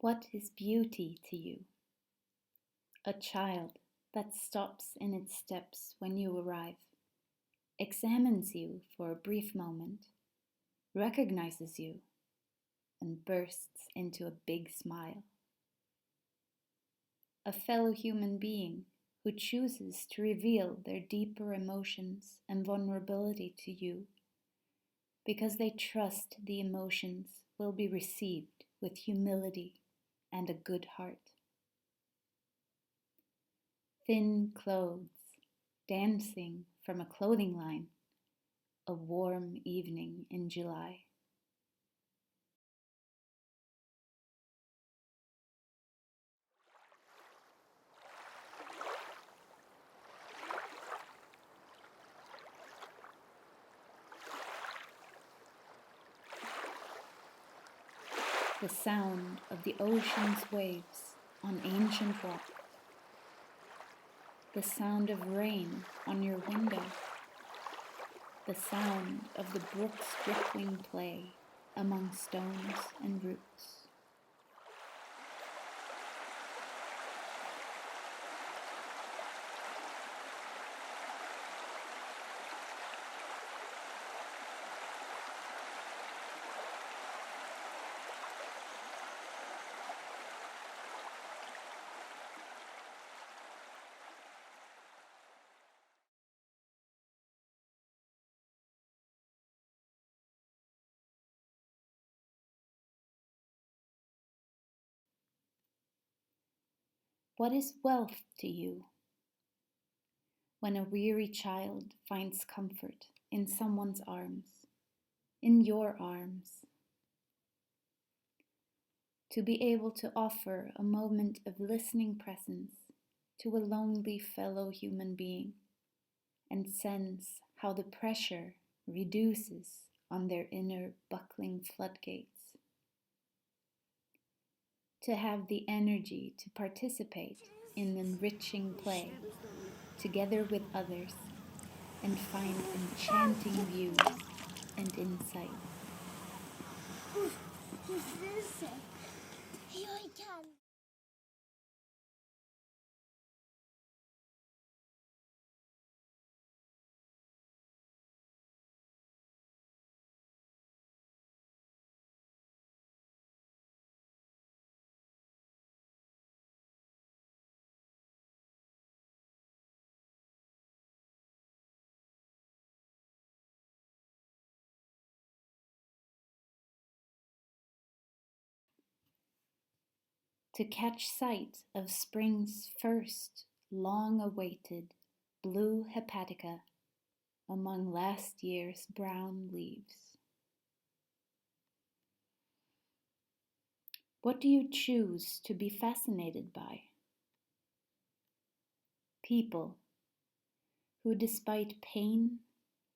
What is beauty to you? A child that stops in its steps when you arrive, examines you for a brief moment, recognizes you, and bursts into a big smile. A fellow human being who chooses to reveal their deeper emotions and vulnerability to you because they trust the emotions will be received with humility and a good heart. Thin clothes, dancing from a clothing line, a warm evening in July. The sound of the ocean's waves on ancient rock. The sound of rain on your window. The sound of the brook's rippling play among stones and roots. What is wealth to you? When a weary child finds comfort in someone's arms, in your arms. To be able to offer a moment of listening presence to a lonely fellow human being and sense how the pressure reduces on their inner buckling floodgates. To have the energy to participate in enriching play together with others and find enchanting views and insight. To catch sight of spring's first long-awaited blue hepatica among last year's brown leaves. What do you choose to be fascinated by? People who, despite pain,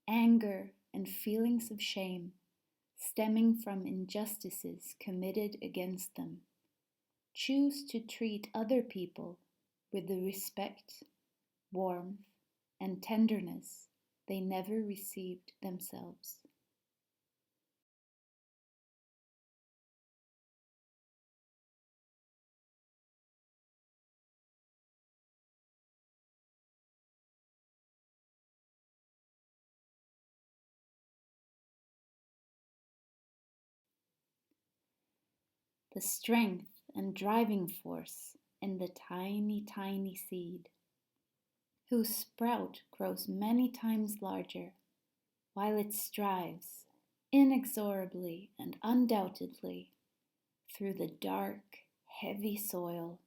anger, and feelings of shame stemming from injustices committed against them, choose to treat other people with the respect, warmth, and tenderness they never received themselves. The strength and driving force in the tiny, tiny seed, whose sprout grows many times larger while it strives inexorably and undoubtedly through the dark, heavy soil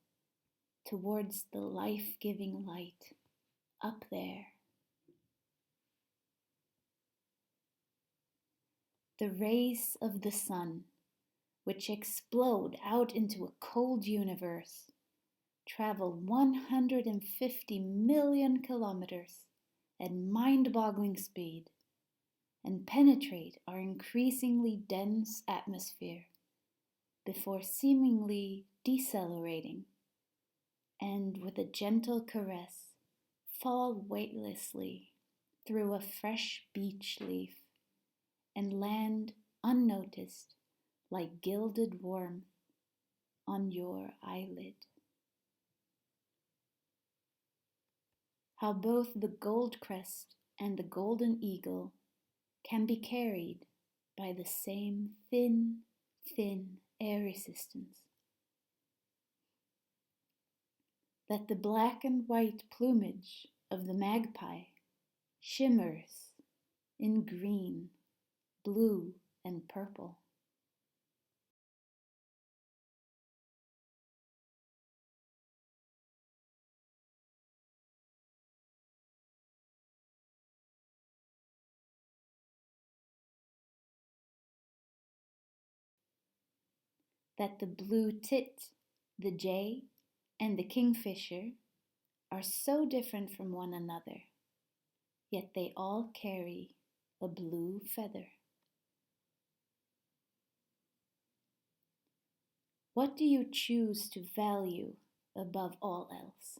towards the life-giving light up there. The rays of the sun, which explode out into a cold universe, travel 150 million kilometers at mind-boggling speed and penetrate our increasingly dense atmosphere before seemingly decelerating and with a gentle caress fall weightlessly through a fresh beech leaf and land unnoticed like gilded warmth on your eyelid. How both the gold crest and the golden eagle can be carried by the same thin, thin air resistance. That the black and white plumage of the magpie shimmers in green, blue, and purple. That the blue tit, the jay, and the kingfisher are so different from one another, yet they all carry a blue feather. What do you choose to value above all else?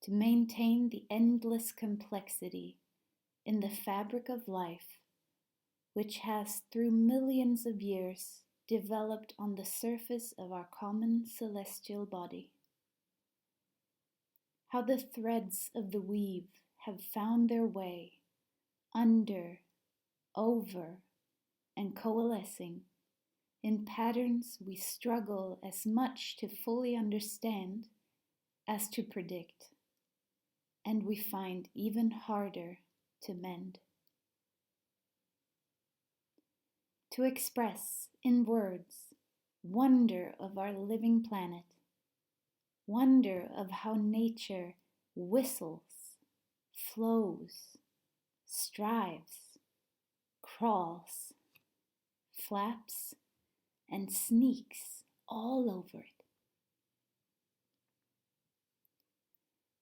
To maintain the endless complexity in the fabric of life, which has through millions of years developed on the surface of our common celestial body. How the threads of the weave have found their way under, over, and coalescing in patterns we struggle as much to fully understand as to predict, and we find even harder to mend. To express in words wonder of our living planet, wonder of how nature whistles, flows, strives, crawls, flaps, and sneaks all over it.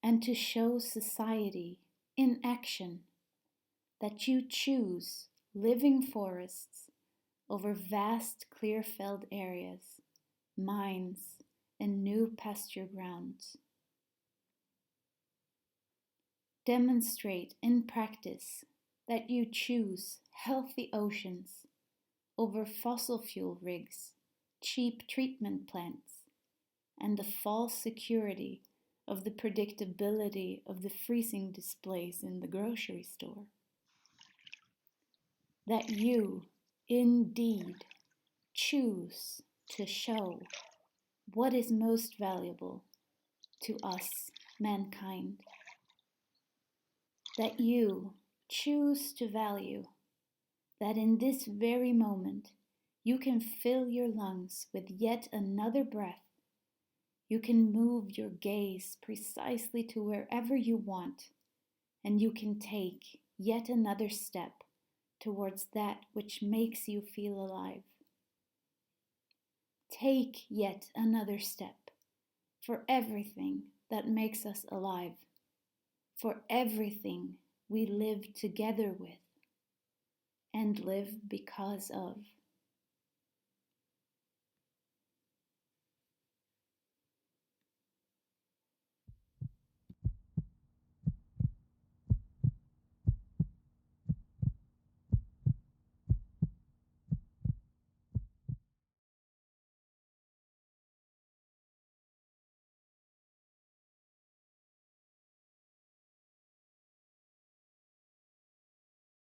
And to show society in action that you choose living forests over vast clear-felled areas, mines, and new pasture grounds. Demonstrate in practice that you choose healthy oceans over fossil fuel rigs, cheap treatment plants, and the false security of the predictability of the freezing displays in the grocery store. That you, indeed, choose to show what is most valuable to us, mankind. That you choose to value that in this very moment you can fill your lungs with yet another breath. You can move your gaze precisely to wherever you want, and you can take yet another step towards that which makes you feel alive. Take yet another step for everything that makes us alive, for everything we live together with and live because of.